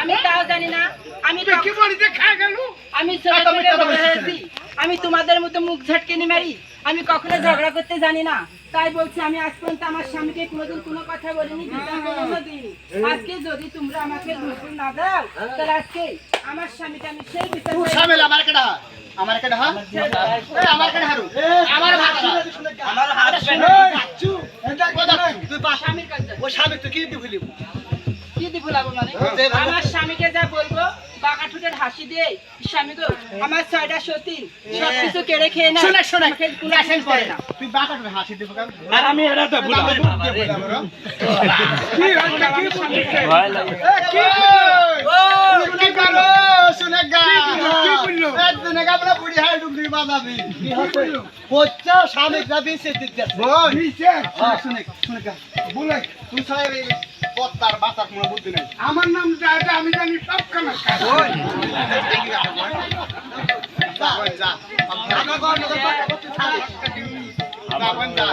আমি তাও জানি না। আমি তোমাদের মতো মুখ ঝাটকেনি মারি। আমি কখনো ঝগড়া করতে জানি না, তাই বলছি আমি আজ পর্যন্ত আমার স্বামীকে কোনোদিন কোনো কথা বলিনি, দিইনি। আজকে যদি তোমরা আমাকে ধৈর্য না দাও, তাহলে আজকে আমার স্বামীকে আমি সেই বিচার আমার কেডা হ্যাঁ আমার কেডা হারু আমার ভাত আমার হাত বাচ্চু এটা তুই স্বামীর কাছে ও স্বামী তুই কি দিবলি কি দিবলাবো মানে আমার স্বামীকে যা বলবো বাঁকা ঠোঁটের হাসি দিয়ে স্বামী গো আমার ছয়টা সতীন সবকিছু কেড়ে খেয়ে না শোনা কোনো আসেন করে না তুই বাঁকা ঠোঁটের হাসি দিব আর আমি এরা তো বলবো কি ভয় লাগে কি করো শুনেগা কি বললো একদিনগা বড় বুড়ি হাই ডুবলি বাজাবি কি হচ্ছে কোচ্চা স্বামী যাবি সে দিতে বল নিচে শুনেগা বলে তুই ছয় পত্তার বাতাস মনে বুদ্ধি নাই আমার নাম এটা আমি জানি সব কানা ওই যা আমরা গো নগর পাটা করতে ছাড়ি যাবেন যা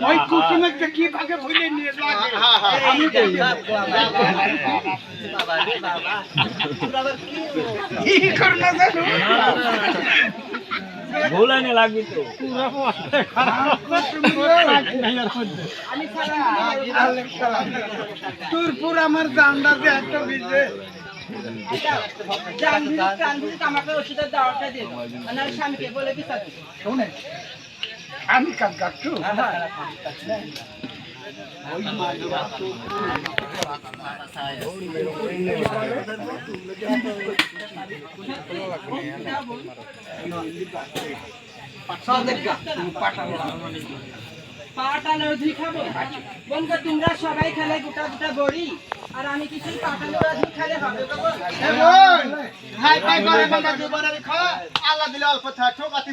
ওই কুসুমকে কি ভাগে ভুলে নিয়ে লাগে হ্যাঁ আমি বাবা রে বাবা তোরা কি করনা জানো ভুলানে লাগবে তো পুরো আমি সালাম তোর পুরো আমার জানদাতে একটা বিজে আমাকে ওষুধের দাওয়াটা দিল আর স্বামীকে বলে কি শোনে আমি কাজ কাটছু ওই পাটানোর দুই খাবো বন্ধু তোমরা সবাই খেলে গোটা গোটা বড়ি আর আমি কিছু পাটানোর দুই খেলে হবে হাই হাই করে বন্ধা দুবারে খা আল্লাহ দিলে অল্প থাক ঠোকাতি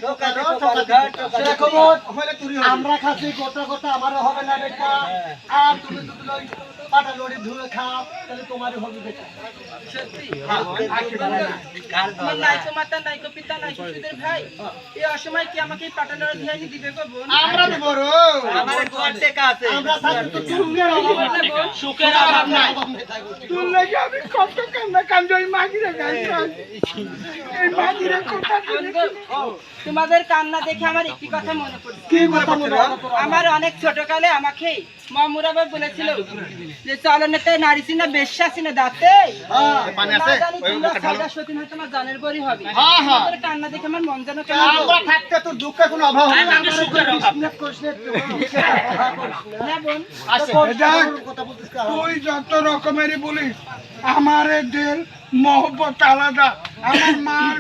আমরা খাচ্ছি গোটা গোটা আমারও হবে না বেটা আর তুমি দুই পাটা লড়ি ধুয়ে খাও তাহলে তোমারই হবে বেটা সত্যি আমার নাইকো মাতা নাইকো পিতা নাইকো সুদের ভাই এই অসময় কি আমাকে পাটা লড়ি ধিয়ানি দিবে গো বোন আমরা তো বড় আমার গোয়ার টেকা আছে আমরা থাকি তো সুখের অভাব নাই সুখের অভাব নাই তুই লাগি আমি কত কান্না কান্দই মাগিরে গাই এই মাগিরে কথা তোমাদের কান্না দেখে আমার একটি কথা মনে পড়ছে কি কথা মনে আমার অনেক ছোটকালে আমাকে মামুরাবা বলেছিল যে চলনেতে নারী সিনা বেশ্যা সিনা দাতে পানি আছে ওই সাদা সতীন হয়তো আমার জানের বড়ি হবে তোমাদের কান্না দেখে আমার মন যেন কেমন আমরা থাকতে তোর দুঃখের কোনো অভাব হবে না আমার উপর বিস্নেস করছিস না বোন কথা বলছিস তুই যত রকমেরই বলিস আমার এদের মহব্বত আলাদা আমার মার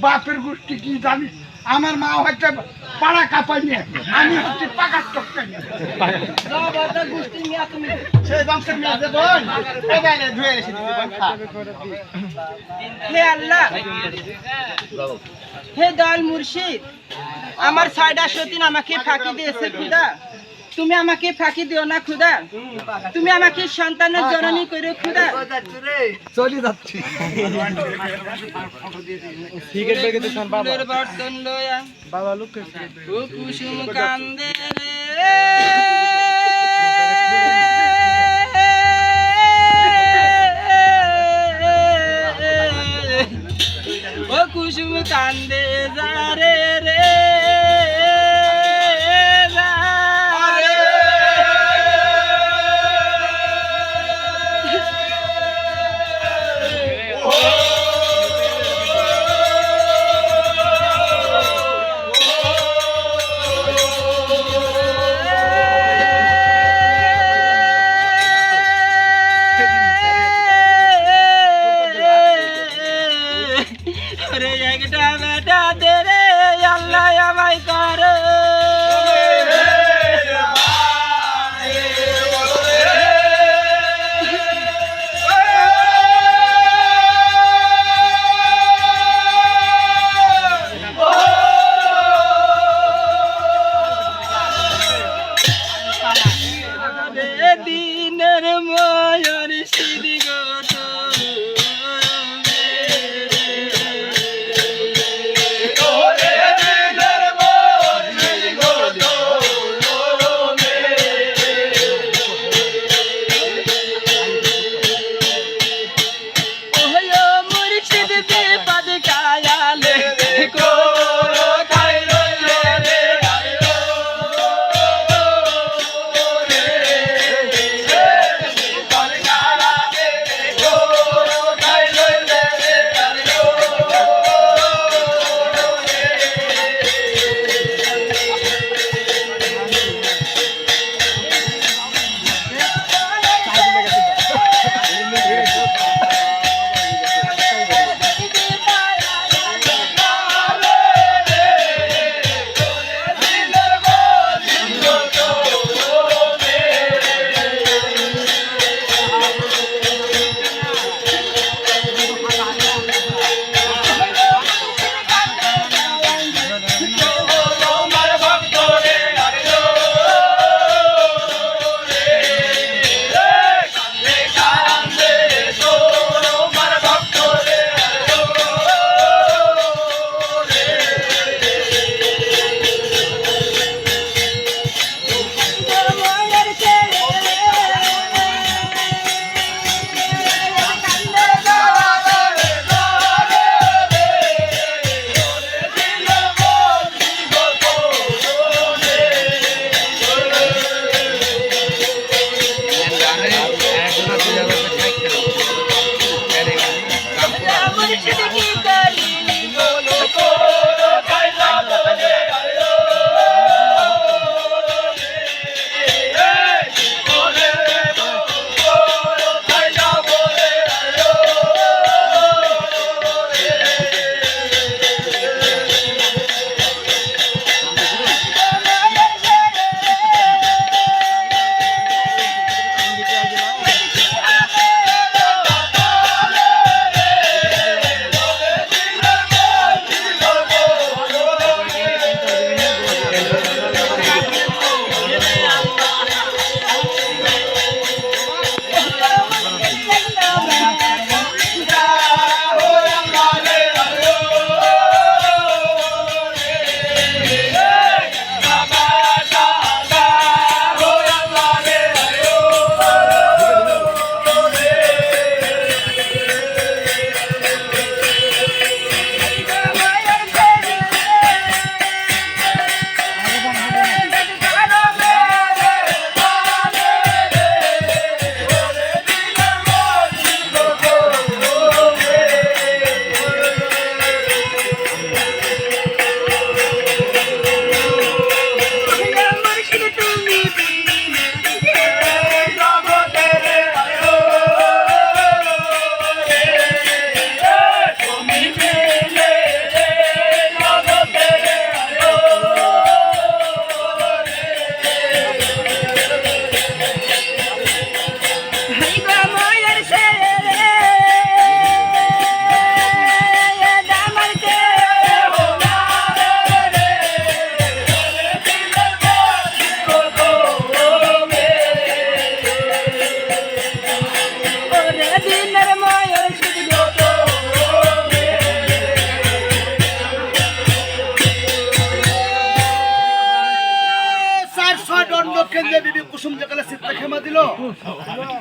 বাপের গোষ্ঠী কি জানিস আমার মা হচ্ছে পাড়া কাপাই নিয়ে আমি হচ্ছে পাকার টক্কা নিয়ে গোষ্ঠী নিয়ে তুমি সেই বংশের নিয়ে বোন ধুয়ে এসে হে আল্লাহ হে দয়াল মুর্শিদ আমার ছয়টা সতীন আমাকে ফাঁকি দিয়েছে খুদা তুমি আমাকে ফাঁকি দিও না খুদা তুমি আমাকে সন্তানের জননী করে খুদা চলে যাচ্ছি সিগারেট বেগে তো শুন বাবা বর্তন লয়া বাবা লোক ও কুসুম কান্দে রে ও কুসুম কান্দে যা রে রে বেটা দে রে আল্লাহ আমায় করে দিনের ময়ূর সিদি গো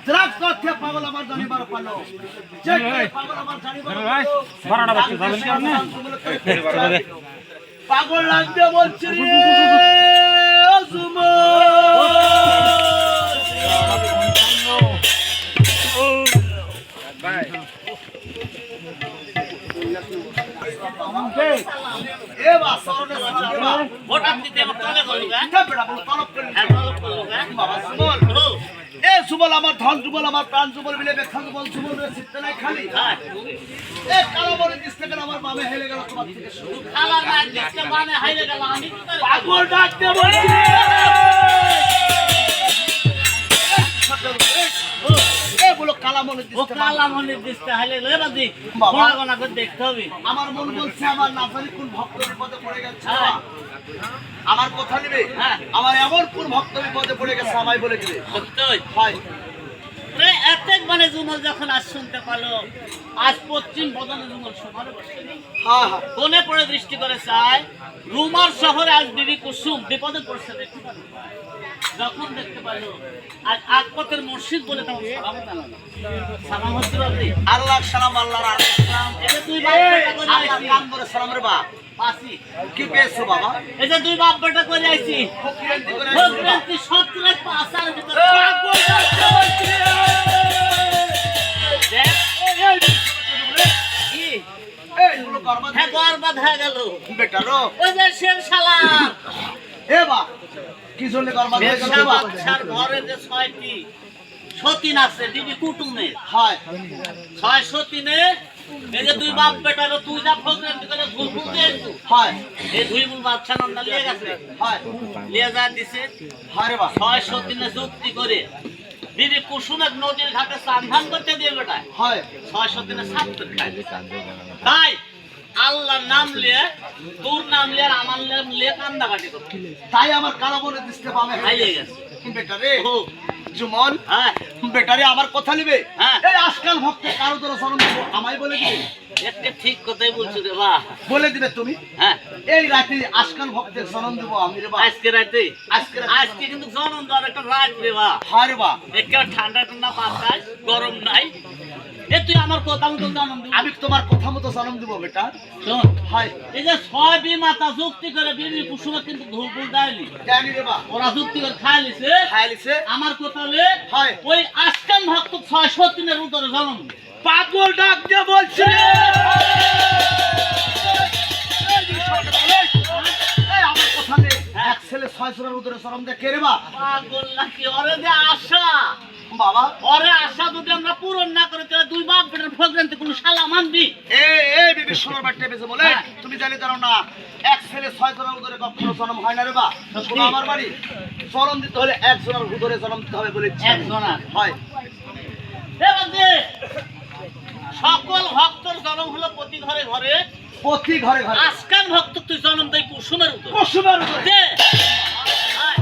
দ্রাগ করতে পাগল আমার জানিবার পালো যে পাগল আমার জানিবার বারোটা বাচ্চা যাবেন কি আপনি পাগল লাগবে বলছি রে অজুমর এ বাসরনে সারা হঠাৎ দিতে আমার তলে গলুগা বেটা বল তলব করে বাবা সুবল এ সুবল আমার ধন সুবল আমার প্রাণ সুবল মিলে বেখান সুবল সুবল রে সিটতে নাই খালি এ কালো বলে দিস্তে গেল আমার বামে হেলে গেল তোমার থেকে শুরু খালা না দিতে মানে হাইরে গেল আমি কি করে পাগল ডাকতে বলছি এ বলো কালা মনে ও দিস্তে কালা মনে দিতে হাইলে রে বাদি বাবা। বড় গনা করে দেখতে হবে আমার মন বলছে আমার নাফারি কোন ভক্ত বিপদে পড়ে গেছে আমার কথা নেবে আমার এমন কোন ভক্ত বিপদে পড়ে গেছে আমায় বলে দিবে সত্যই হয় রে এতেক মানে জুমল যখন আজ শুনতে পালো আজ পশ্চিম বদনে জুমল সমারে বসে হ্যাঁ হ্যাঁ কোনে পড়ে দৃষ্টি করে চায় রুমার শহরে আজ বিবি কুসুম বিপদে পড়ছে দেখতে পারো যখন দেখতে পারলো আজ আকপতের মসজিদ বলে তাও সালাম জানালো সালাম হচ্ছে বাবলি আল্লাহ সালাম আল্লাহর আলাইকুম এটা তুই বাপ বেটা করে আল্লাহ আইছি কাম করে সালাম রে বাপ পাসি কি পেয়েছো বাবা এটা তুই বাপ বেটা করে আইছি ফকিরান্তি করে ভোগ্রান্তি সব তুলে পাসার ভিতরে পাগল ডাকতে বলছি দেখ কি এই গুলো গর্বা হ্যাঁ গর্বাদ হয়ে গেল বেটারো ওই যে শের শালার এ বা কি জন্য গর্বা হয়ে গেল বেশা বাবা বাচ্চার ঘরে যে 6টি সতীন আছে দিদি কুটুমে হয় 6 সতীনে এই যে দুই বাপ বেটার তুই যা প্রোগ্রাম করে ভুল ভুল দিয়েছু হয় এই দুই মূল বাচ্চা নন্দা লিয়ে গেছে হয় লিয়ে যা দিছে হয় রে বাপ 6 সতীনে যুক্তি করে দিদি কুসুমের নদীর ঘাটে স্নান করতে দিয়ে বেটা হয় 6 সতীনে সাত খায় তাই আল্লাহর নাম লিয়ে তোর নাম লিয়ে আর আমার নাম লিয়ে কান্দাকাটি করতে তাই আমার কালো বলে দিতে পাবে হাইয়ে গেছে বেটারে ও জুমন হ্যাঁ বেটারে আমার কথা নিবে হ্যাঁ। এই আজকাল ভক্ত কারো তোর শরণ দেবো আমায় বলে দিবে একটা ঠিক কথাই বলছো রে বাহ বলে দিবে তুমি হ্যাঁ এই রাতে আজকাল ভক্তের শরণ দেবো আমি রে বা আজকে রাতে আজকে রাতে। আজকে কিন্তু জনম দেওয়ার একটা রাত রে বাহ হয় রে বা একেবারে ঠান্ডা ঠান্ডা বাতাস গরম নাই এ তুই আমার কথা মতো জনম দিবি আমি তোমার কথা মতো জন্ম দেবো বেটা শোন হয় এই যে 6 বি মাতা যুক্তি করে বিবি কুসুমা কিন্তু ধুল ফুল দেয়নি জানি রে বা ওরা যুক্তি করে খাই লিছে খাইলিছে আমার কথা হলে হয়। ওই আজকাল ভক্ত 6 দিনের উত্তরে জন্ম দিবে। পাগল ডাক দিয়ে বলছি রে এই আমার কথা নে এক ছেলে 600 উদরে শরম দে কে রে বা পাগল নাকি ওরে যে আশা বাবা ওরে আশা যদি আমরা পূরণ না করে তাহলে দুই বাপ বেটার প্রোগ্রামতে কোনো শালা মানবি এই বিবি সোনার বাট্টে বেজে বলে হ্যাঁ। তুমি জানি জানো না এক ছেলে 6 উদরে কখনো জন্ম হয় না রে বা শোনো আমার বাড়ি জন্ম দিতে হলে এক জনের উদরে জন্ম দিতে হবে বলে ইচ্ছা এক জনার। হয় এবার যে সকল ভক্তর জন্ম হলো প্রতি ঘরে ঘরে প্রতি ঘরে ঘরে আজকাল ভক্ত তুই জন্ম দেয় কুসুমের উত্তর কুসুমের উদরে দে আয়,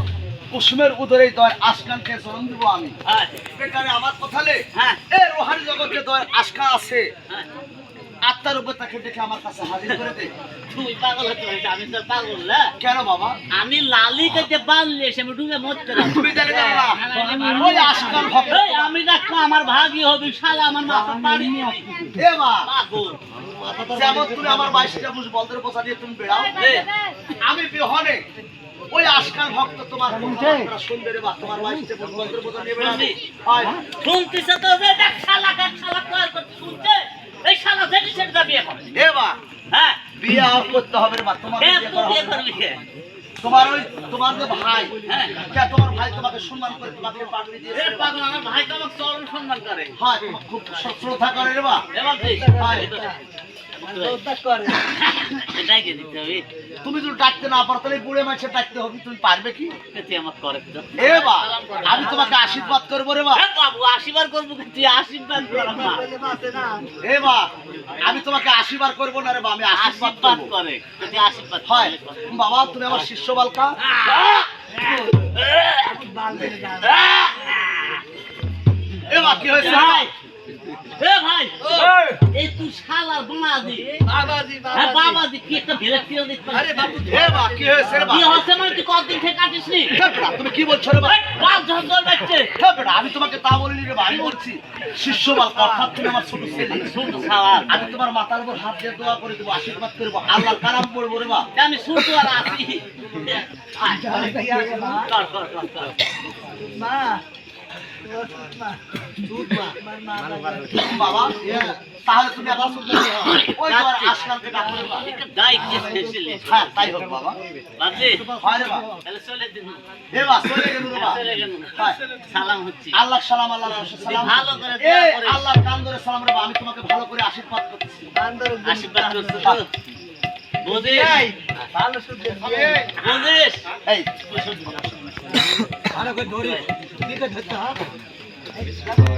কুসুমের উদরেই দয় আজকালকে জন্ম দিব আমি আয়, বেকারে আমার কথা লে হ্যাঁ এ রোহানি জগতে দয় আশকা আছে হ্যাঁ আত্মার উপর তাকে দেখে আমার কাছে হাজির করে দে তুই পাগল হতে পারিস আমি তো পাগল না কেন বাবা আমি লালি কেটে বানলে এসে আমি ডুবে মরতে না তুমি জানি জানো না ওই আজকাল ভক্ত এই আমি দেখো আমার ভাগই হবে শালা আমার মাথা বাড়ি নিয়ে আসবি এ মা পাগল যেমন তুমি আমার 22টা মুষ বলদের পোষা দিয়ে তুমি বেড়াও আমি বিহনে ওই আজকাল ভক্ত তোমার কথা শুনবে রে বা তোমার 22টা মুষ বলদের পোষা নিয়ে বেড়াবে হয় শুনতিস তো যে দেখ শালা কর করতে শুনতে এই শালা যেটি সেটা বিয়ে করে এ বা হ্যাঁ বিয়ে আর করতে হবে রে বা তোমার কে বিয়ে তুই করা বিয়ে হবে না। করবি কে তোমার ওই তোমার যে ভাই হ্যাঁ কে তোমার ভাই তোমাকে সম্মান করে তোমাকে পাগড়ি এ দিয়েছে পাগল আমার ভাই তো আমাকে চরণ সম্মান করে হয় তোমাকে খুব শ্রদ্ধা করে রে বা এবার দেখ হয়। এটাই কে দিতে হবে তুমি যদি ডাকতে না পারো তাহলে বুড়ে মাছে ডাকতে হবে তুমি পারবে কি তুই আমার করে তো এ বা আমি তোমাকে আশীর্বাদ করবো রে বা এ বাবু আশীর্বাদ করবো কি তুই আশীর্বাদ কর না এ বা আমি তোমাকে আশীর্বাদ করবো না রে বা আমি আশীর্বাদ আশীর্বাদ করবো করে তুই আশীর্বাদ হয় বাবা তুমি আমার শিষ্য বালকা এ বা কি হয়েছে ভাই এ ভাই এই তুই শালার বাবাজি বাবাজি হ্যাঁ বাবাজি কি একটা বিরক্তি দিতে আরে বাবু হে বা কি হয়েছে রে কি বা হচ্ছে মানে তুই কতদিন থেকে কাটিস নি তুমি কি বলছো রে বা বাল ঝগড় বাচ্চে আমি তোমাকে তা বলিনি রে বা আমি বলছি শিষ্যবাল অর্থাৎ তুমি আমার ছোট ছেলে ছোট খাওয়ার আমি তোমার মাথার উপর হাত দিয়ে দোয়া করে দেবো আশীর্বাদ করবো আল্লাহর কালাম পড়বো রে বা আমি ছোট আর আছি আয়, কর, কর, কর, কর। মা বাবা তাহলে তুমি আবার শুনতে ওই তোমার আসলামকে ডাকো রে বা একটা দায় কি ছেলে হ্যাঁ তাই হোক বাবা বাজে হয় রে বা তাহলে চলে দিন হে বা চলে গেল রে বা চলে গেল হয়। সালাম হচ্ছে আল্লাহ সালাম আল্লাহ সালাম ভালো করে এ দোয়া করে আল্লাহর কান ধরে সালাম রে বা আমি তোমাকে ভালো করে আশীর্বাদ করছি আশীর্বাদ করছো তো বুঝিস ভালো শুনতে বুঝিস এই ভালো করে ধরে দিকে ধরতে হবে